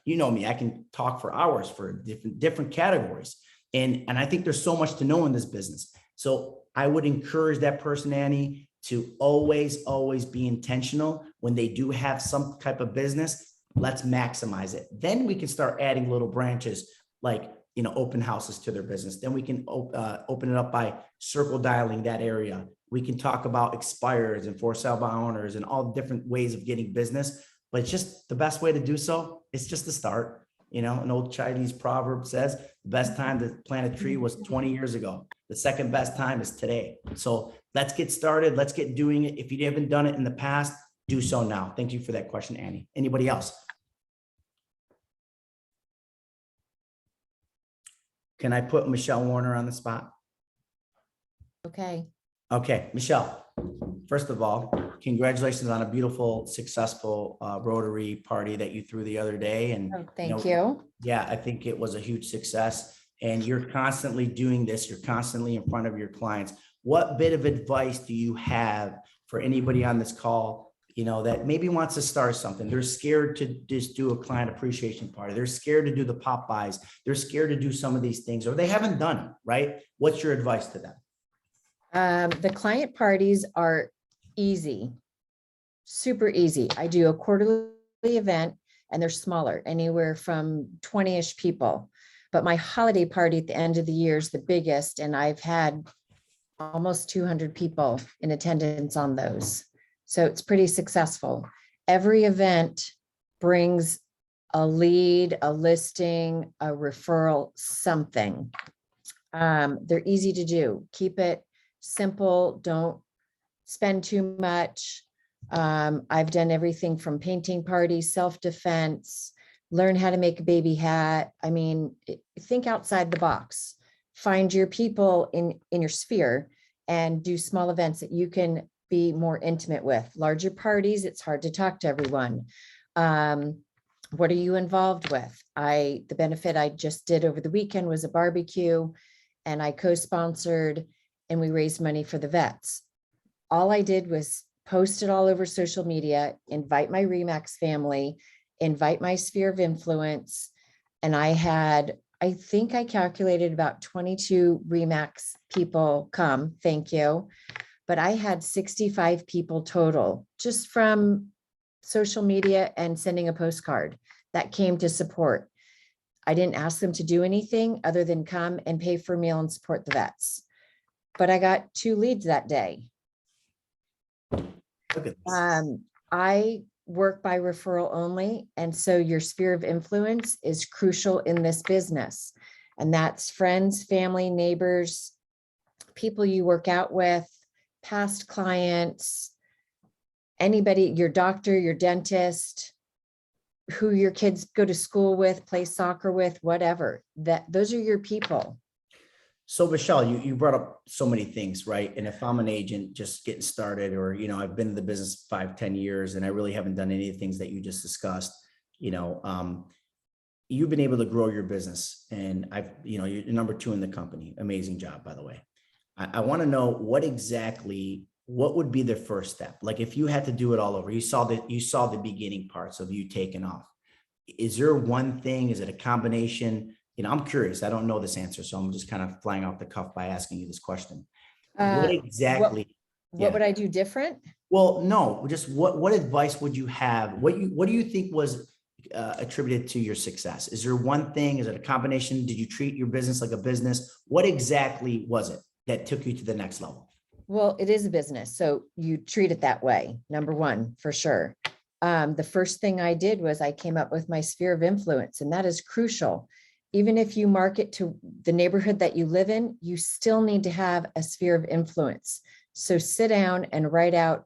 me, I can talk for hours for different categories. And I think there's so much to know in this business. So I would encourage that person, Annie, to always be intentional. When they do have some type of business, let's maximize it. Then we can start adding little branches like, open houses to their business. Then we can open it up by circle dialing that area. We can talk about expires and for sale by owners and all different ways of getting business, but it's just the best way to do so. It's just to start. An old Chinese proverb says the best time to plant a tree was 20 years ago. The second best time is today. So let's get started. Let's get doing it. If you haven't done it in the past, do so now. Thank you for that question, Annie. Anybody else? Can I put Michelle Warner on the spot? Okay. Okay, Michelle, first of all, congratulations on a beautiful, successful Rotary party that you threw the other day. And Oh, thank you. yeah, I think it was a huge success. And you're constantly doing this. You're constantly in front of your clients. What bit of advice do you have for anybody on this call, that maybe wants to start something? They're scared to just do a client appreciation party. They're scared to do the Popeyes. They're scared to do some of these things, or they haven't done it, right? What's your advice to them? The client parties are easy, super easy. I do a quarterly event and they're smaller, anywhere from 20-ish people. But my holiday party at the end of the year is the biggest, and I've had almost 200 people in attendance on those. So it's pretty successful. Every event brings a lead, a listing, a referral, something. They're easy to do. Keep it simple. Don't spend too much. I've done everything from painting parties, self-defense, learn how to make a baby hat. I mean, think outside the box. Find your people in your sphere and do small events that you can be more intimate with. Larger parties, it's hard to talk to everyone. What are you involved with? The benefit I just did over the weekend was a barbecue, and I co-sponsored, and we raised money for the vets. All I did was post it all over social media, invite my RE/MAX family, invite my sphere of influence. And I think I calculated about 22 RE/MAX people come, thank you. But I had 65 people total just from social media and sending a postcard that came to support. I didn't ask them to do anything other than come and pay for a meal and support the vets. But I got 2 leads that day. Look at this. I work by referral only. And so your sphere of influence is crucial in this business. And that's friends, family, neighbors, people you work out with, past clients, anybody, your doctor, your dentist, who your kids go to school with, play soccer with, whatever, those are your people. So Michelle, you brought up so many things, right? And if I'm an agent just getting started, or, I've been in the business 5-10 years and I really haven't done any of the things that you just discussed, you've been able to grow your business, and you're number 2 in the company. Amazing job, by the way. I want to know what would be the first step? Like if you had to do it all over, you saw the beginning parts of you taking off. Is there one thing? Is it a combination? I'm curious. I don't know this answer, so I'm just kind of flying off the cuff by asking you this question. What exactly? What would I do different? Well, no, just what advice would you have? What do you think was attributed to your success? Is there one thing? Is it a combination? Did you treat your business like a business? What exactly was it that took you to the next level? Well, it is a business, so you treat it that way. Number one, for sure. The first thing I did was I came up with my sphere of influence, and that is crucial. Even if you market to the neighborhood that you live in, you still need to have a sphere of influence. So sit down and write out,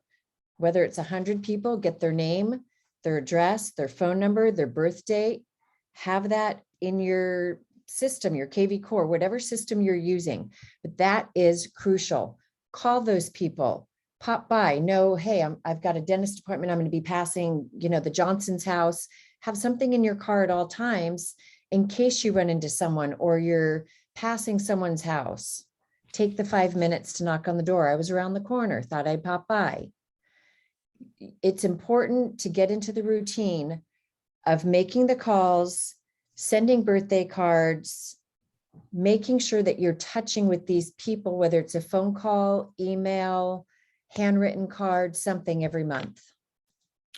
whether it's 100 people, get their name, their address, their phone number, their birth date, have that in your system, your KV Core, whatever system you're using. But that is crucial. Call those people, pop by, know, hey, I've got a dentist appointment. I'm going to be passing, the Johnson's house. Have something in your car at all times in case you run into someone or you're passing someone's house. Take the 5 minutes to knock on the door. I was around the corner, thought I'd pop by. It's important to get into the routine of making the calls, sending birthday cards, making sure that you're touching with these people, whether it's a phone call, email, handwritten card, something every month.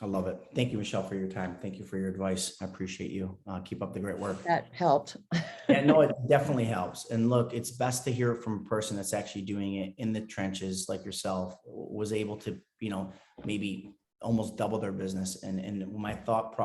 I love it. Thank you, Michelle, for your time. Thank you for your advice. I appreciate you. Keep up the great work. That helped. Yeah, no, it definitely helps. And look, it's best to hear it from a person that's actually doing it in the trenches, like yourself, was able to, maybe almost double their business. And my thought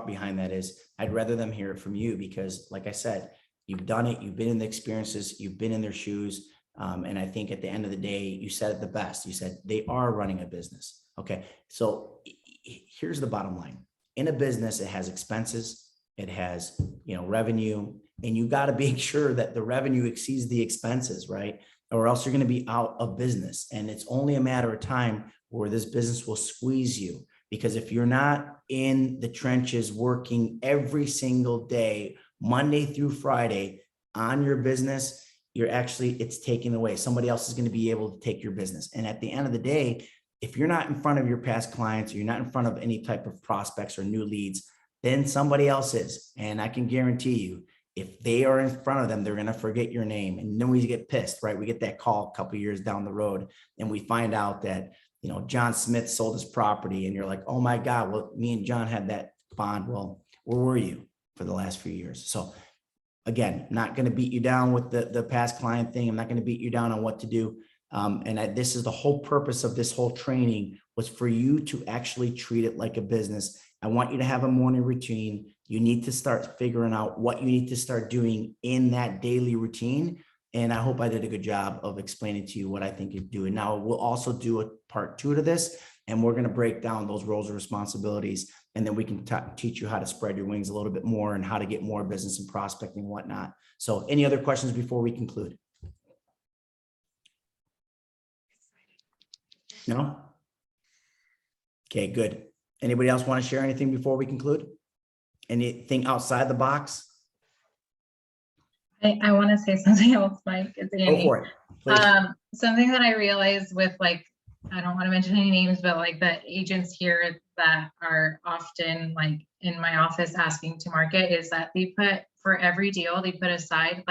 behind that is I'd rather them hear it from you because like I said, you've done it, you've been in the experiences, you've been in their shoes. And I think at the end of the day, you said it the best. You said they are running a business. Okay. So here's the bottom line. In a business, it has expenses, it has, revenue, and you got to make sure that the revenue exceeds the expenses, right? Or else you're going to be out of business. And it's only a matter of time where this business will squeeze you. Because if you're not in the trenches working every single day, Monday through Friday on your business, it's taken away. Somebody else is going to be able to take your business. And at the end of the day, if you're not in front of your past clients, or you're not in front of any type of prospects or new leads, then somebody else is. And I can guarantee you, if they are in front of them, they're going to forget your name. And then we get pissed, right? We get that call a couple of years down the road and we find out that, John Smith sold his property and you're like, oh my God, well, me and John had that bond. Well, where were you for the last few years? So again, not going to beat you down with the past client thing. I'm not going to beat you down on what to do. This is the whole purpose of this whole training was for you to actually treat it like a business. I want you to have a morning routine. You need to start figuring out what you need to start doing in that daily routine. And I hope I did a good job of explaining to you what I think you're doing. Now, we'll also do a part 2 to this, and we're going to break down those roles and responsibilities. And then we can teach you how to spread your wings a little bit more and how to get more business and prospecting and whatnot. So any other questions before we conclude? No? Okay, good. Anybody else want to share anything before we conclude? Anything outside the box? I want to say something else, Mike. It's Go Andy. for it. Please. Something that I realized with I don't want to mention any names, but the agents here that are often in my office asking to market is that they put for every deal, they put aside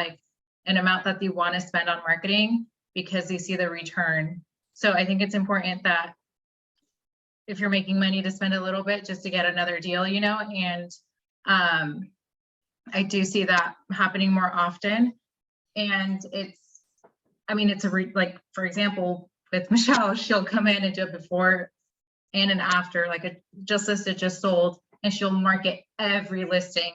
an amount that they want to spend on marketing because they see the return. So I think it's important that if you're making money to spend a little bit just to get another deal, and I do see that happening more often. And it's for example, with Michelle, she'll come in and do it before and an after, a just listed, just sold, and she'll market every listing,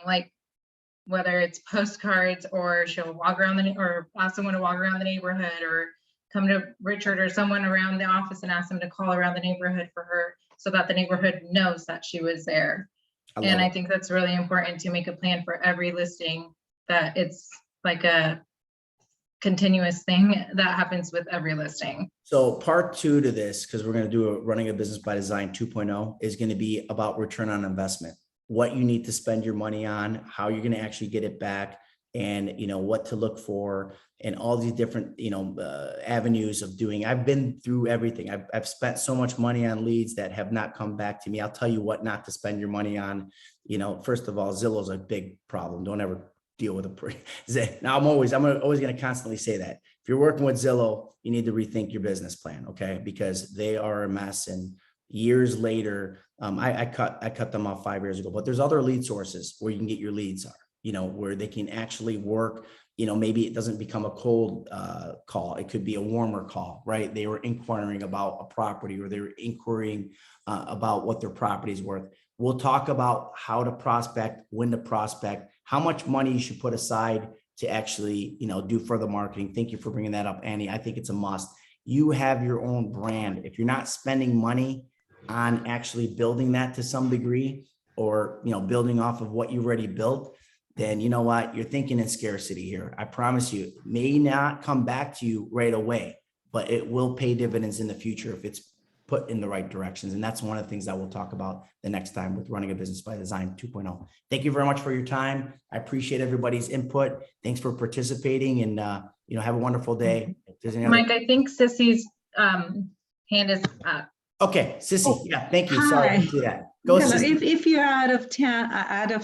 whether it's postcards or she'll walk around or ask someone to walk around the neighborhood or come to Richard or someone around the office and ask them to call around the neighborhood for her so that the neighborhood knows that she was there. I think that's really important to make a plan for every listing, that it's a continuous thing that happens with every listing. So part 2 to this, because we're going to do running a business by design 2.0, is going to be about return on investment, what you need to spend your money on, how you're going to actually get it back, and what to look for, and all these different avenues of doing. I've been through everything. I've spent so much money on leads that have not come back to me. I'll tell you what not to spend your money on. First of all, Zillow's a big problem. Don't ever deal with a now I'm always going to constantly say that if you're working with Zillow, you need to rethink your business plan, okay? Because they are a mess. And years later, I cut them off 5 years ago. But there's other lead sources where you can get your leads where they can actually work. Maybe it doesn't become a cold call. It could be a warmer call, right? They were inquiring about a property, or they were inquiring about what their property is worth. We'll talk about how to prospect, when to prospect, how much money you should put aside to actually, do further marketing. Thank you for bringing that up, Annie. I think it's a must. You have your own brand. If you're not spending money on actually building that to some degree, or, building off of what you've already built, then you know what? You're thinking in scarcity here. I promise you, it may not come back to you right away, but it will pay dividends in the future if it's put in the right directions. And that's one of the things that we'll talk about the next time with running a business by design 2.0. Thank you very much for your time. I appreciate everybody's input. Thanks for participating, and have a wonderful day. If there's any Mike, I think Sissy's hand is up. Okay, Sissy. Oh, yeah, thank you. Sorry hi. to do that. Go, Hello. Sissy. If you're out of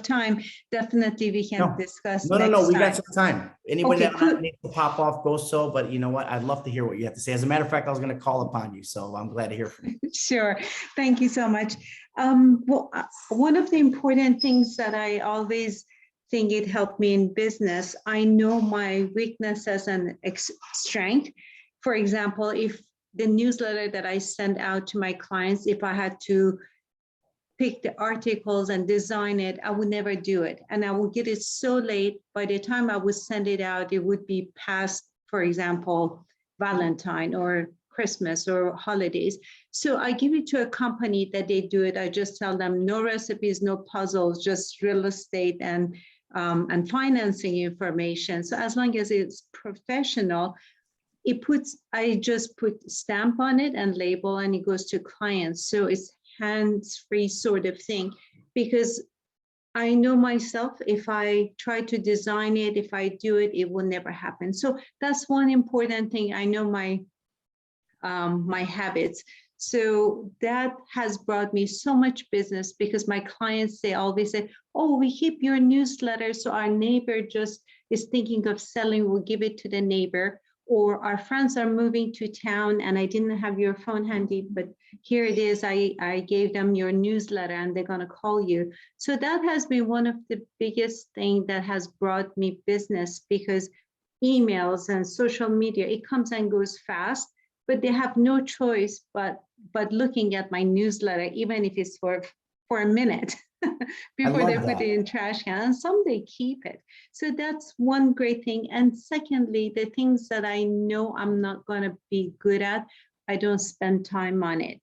time, definitely we can No. discuss. No, next we got time. some time. Anybody Okay, that cool. needs to pop off, go so, but you know what? I'd love to hear what you have to say. As a matter of fact, I was going to call upon you, so I'm glad to hear from you. Sure. Thank you so much. One of the important things that I always think it helped me in business, I know my weakness as an strength. For example, if the newsletter that I send out to my clients, if I had to pick the articles and design it, I would never do it. And I would get it so late, by the time I would send it out, it would be past, for example, Valentine or Christmas or holidays. So I give it to a company that they do it. I just tell them no recipes, no puzzles, just real estate and financing information. So as long as it's professional, I just put stamp on it and label, and it goes to clients. So it's hands-free sort of thing, because I know myself, if I try to design it, if I do it, it will never happen. So that's one important thing. I know my habits. So that has brought me so much business, because my clients, they always say, oh, we keep your newsletter. So our neighbor just is thinking of selling, we'll give it to the neighbor. Or our friends are moving to town and I didn't have your phone handy, but here it is. I gave them your newsletter and they're going to call you. So that has been one of the biggest things that has brought me business, because emails and social media, it comes and goes fast, but they have no choice but looking at my newsletter, even if it's for a minute before they put it in trash can, and some they keep it. So that's one great thing. And secondly, the things that I know I'm not going to be good at, I don't spend time on it.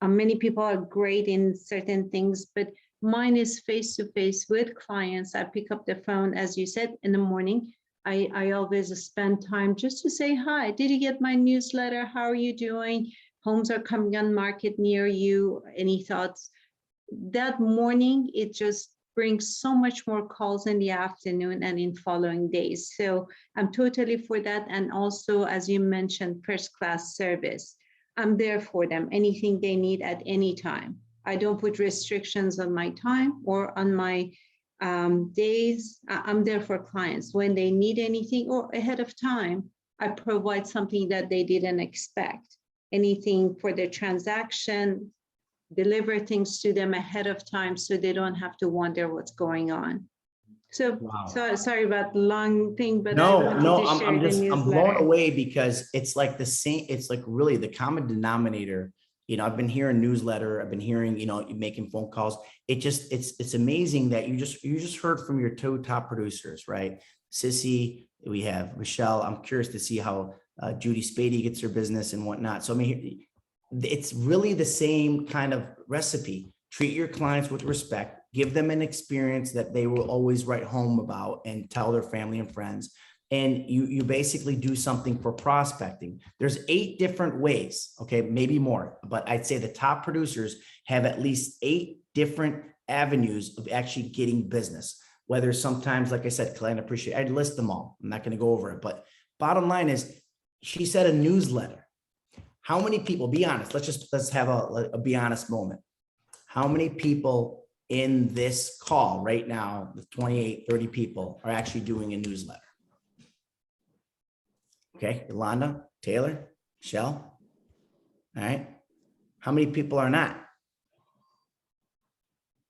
Many people are great in certain things, but mine is face-to-face with clients. I pick up the phone, as you said, in the morning. I always spend time just to say, hi, did you get my newsletter? How are you doing? Homes are coming on market near you. Any thoughts? That morning, it just brings so much more calls in the afternoon and in following days. So I'm totally for that. And also, as you mentioned, first-class service. I'm there for them, anything they need at any time. I don't put restrictions on my time or on my days. I'm there for clients when they need anything, or ahead of time, I provide something that they didn't expect. Anything for their transaction, deliver things to them ahead of time so they don't have to wonder what's going on. So, sorry about the long thing, but I'm blown away, because it's like the same, it's like really the common denominator. You know, I've been hearing newsletter, I've been hearing, you know, making phone calls. It's amazing that you just heard from your two top producers, right? Sissy, we have Michelle. I'm curious to see how Judy Spady gets her business and whatnot. So I mean, it's really the same kind of recipe. Treat your clients with respect, give them an experience that they will always write home about and tell their family and friends. And you basically do something for prospecting. There's 8 different ways, okay, maybe more, but I'd say the top producers have at least 8 different avenues of actually getting business. Whether sometimes, like I said, client appreciate, I'd list them all. I'm not going to go over it, but bottom line is, she said a newsletter. How many people, be honest, let's have a be honest moment. How many people in this call right now, the 28, 30 people, are actually doing a newsletter? Okay, Yolanda, Taylor, Michelle. All right. How many people are not?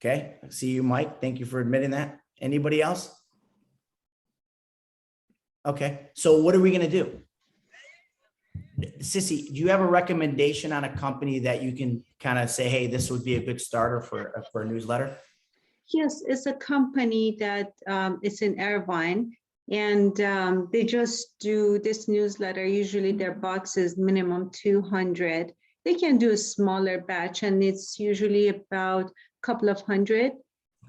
Okay, I see you, Mike. Thank you for admitting that. Anybody else? Okay, so what are we going to do? Sissy, do you have a recommendation on a company that you can kind of say, hey, this would be a good starter for a newsletter? Yes, it's a company that it's in Irvine, and they just do this newsletter. Usually their box is minimum 200. They can do a smaller batch, and it's usually about a couple of hundred.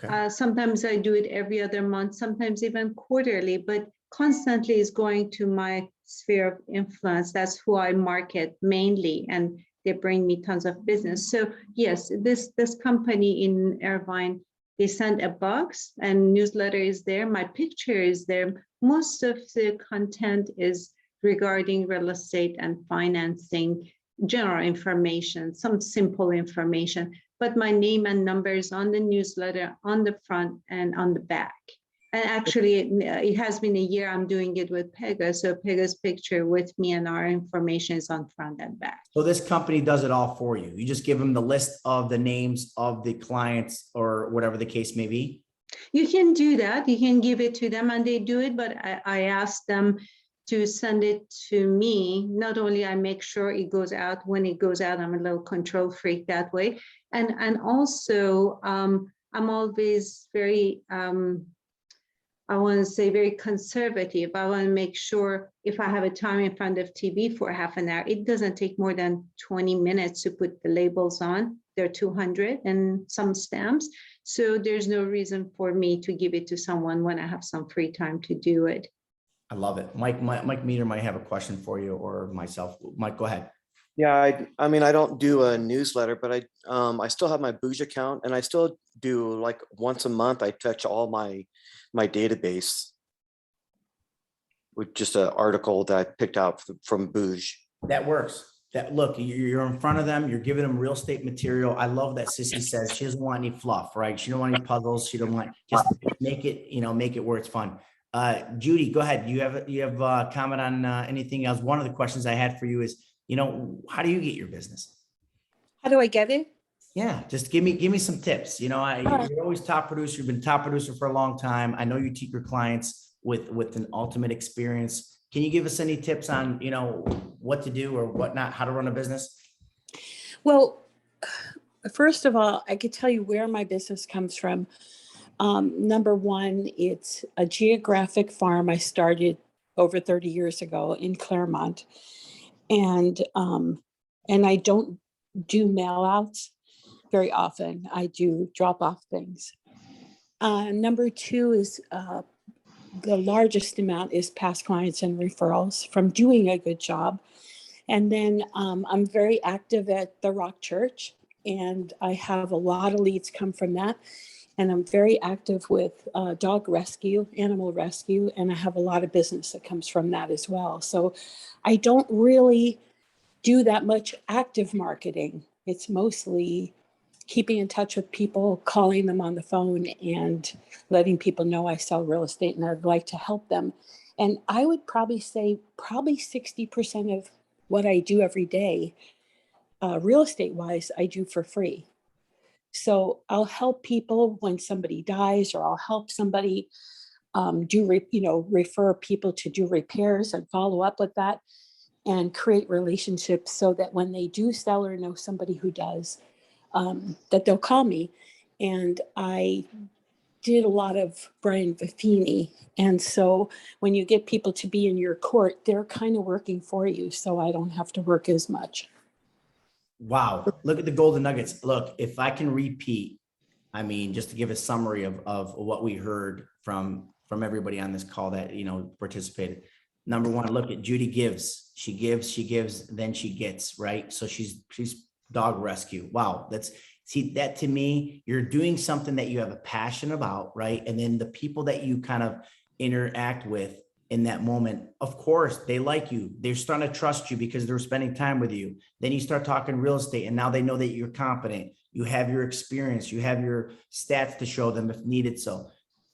Okay. Sometimes I do it every other month, sometimes even quarterly, but constantly is going to my sphere of influence. That's who I market mainly, and they bring me tons of business. So yes, this company in Irvine, they send a box and newsletter is there. My picture is there. Most of the content is regarding real estate and financing, general information, some simple information, but my name and numbers on the newsletter, on the front and on the back. And actually, it has been a year I'm doing it with Pega. So Pega's picture with me and our information is on front and back. So this company does it all for you. You just give them the list of the names of the clients or whatever the case may be. You can do that. You can give it to them and they do it. But I ask them, to send it to me. Not only I make sure it goes out, when it goes out, I'm a little control freak that way. And also I'm always very, I want to say very conservative. I want to make sure if I have a time in front of TV for half an hour, it doesn't take more than 20 minutes to put the labels on. There are 200 and some stamps. So there's no reason for me to give it to someone when I have some free time to do it. I love it. Mike Meter might have a question for you, or myself. Mike, go ahead. Yeah, I mean, I don't do a newsletter, but I still have my Booge account, and I still do, like, once a month, I touch all my database with just an article that I picked out from Booge. That works. That, look, you're in front of them, you're giving them real estate material. I love that Sissy says she doesn't want any fluff, right? She don't want any puzzles. She don't want, just make it, make it where it's fun. Judy, go ahead. You have a comment on anything else? One of the questions I had for you is, how do you get your business? How do I get it? Yeah, just give me some tips. You're always top producer. You've been top producer for a long time. I know you teach your clients with an ultimate experience. Can you give us any tips on, what to do or what not, how to run a business? Well, first of all, I could tell you where my business comes from. Number one, it's a geographic farm I started over 30 years ago in Claremont. And I don't do mail outs very often. I do drop off things. Number two is the largest amount is past clients and referrals from doing a good job. And then I'm very active at the Rock Church, and I have a lot of leads come from that. And I'm very active with dog rescue, animal rescue, and I have a lot of business that comes from that as well. So I don't really do that much active marketing. It's mostly keeping in touch with people, calling them on the phone, and letting people know I sell real estate and I'd like to help them. And I would probably say 60% of what I do every day, real estate wise, I do for free. So I'll help people when somebody dies, or I'll help somebody refer people to do repairs and follow up with that and create relationships so that when they do sell or know somebody who does, that they'll call me. And I did a lot of Brian Buffini. And so when you get people to be in your court, they're kind of working for you. So I don't have to work as much. Wow. Look at the golden nuggets. Look, if I can repeat, just to give a summary of what we heard from everybody on this call that, participated. Number one, look at Judy gives, she gives, then she gets, right? So she's dog rescue. Wow. That to me, you're doing something that you have a passion about, right? And then the people that you kind of interact with in that moment, of course, they like you. They're starting to trust you because they're spending time with you. Then you start talking real estate, and now they know that you're competent. You have your experience, you have your stats to show them if needed. So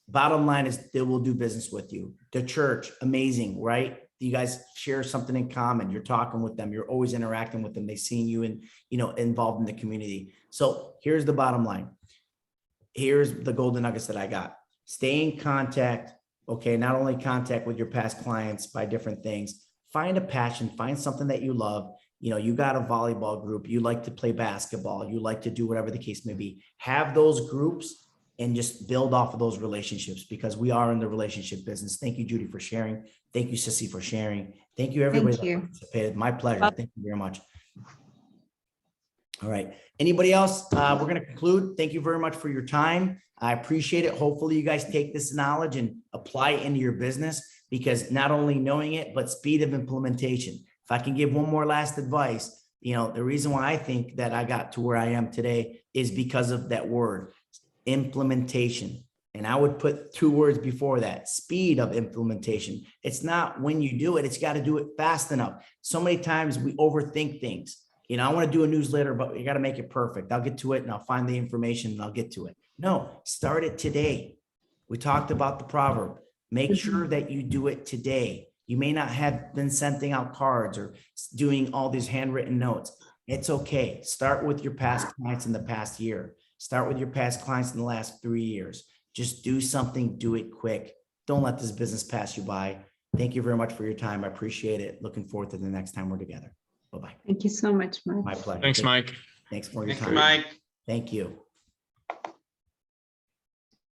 bottom line is they will do business with you. The church, amazing, right? You guys share something in common. You're talking with them. You're always interacting with them. They see you and, involved in the community. So here's the bottom line. Here's the golden nuggets that I got. Stay in contact. Okay. Not only contact with your past clients by different things, find a passion, find something that you love. You got a volleyball group. You like to play basketball. You like to do whatever the case may be. Have those groups and just build off of those relationships, because we are in the relationship business. Thank you, Judy, for sharing. Thank you, Sissy, for sharing. Thank you, everybody that participated. My pleasure. Thank you very much. All right. Anybody else? We're going to conclude. Thank you very much for your time. I appreciate it. Hopefully you guys take this knowledge and apply it into your business, because not only knowing it, but speed of implementation. If I can give one more last advice, the reason why I think that I got to where I am today is because of that word, implementation. And I would put 2 words before that, speed of implementation. It's not when you do it, it's got to do it fast enough. So many times we overthink things. I want to do a newsletter, but you got to make it perfect. I'll get to it and I'll find the information and I'll get to it. No, start it today. We talked about the proverb. Make sure that you do it today. You may not have been sending out cards or doing all these handwritten notes. It's okay. Start with your past clients in the past year. Start with your past clients in the last 3 years. Just do something, do it quick. Don't let this business pass you by. Thank you very much for your time. I appreciate it. Looking forward to the next time we're together. Bye-bye. Thank you so much, Mike. My pleasure. Thanks, Mike. Thanks for your Thank you, time. Mike. Thank you.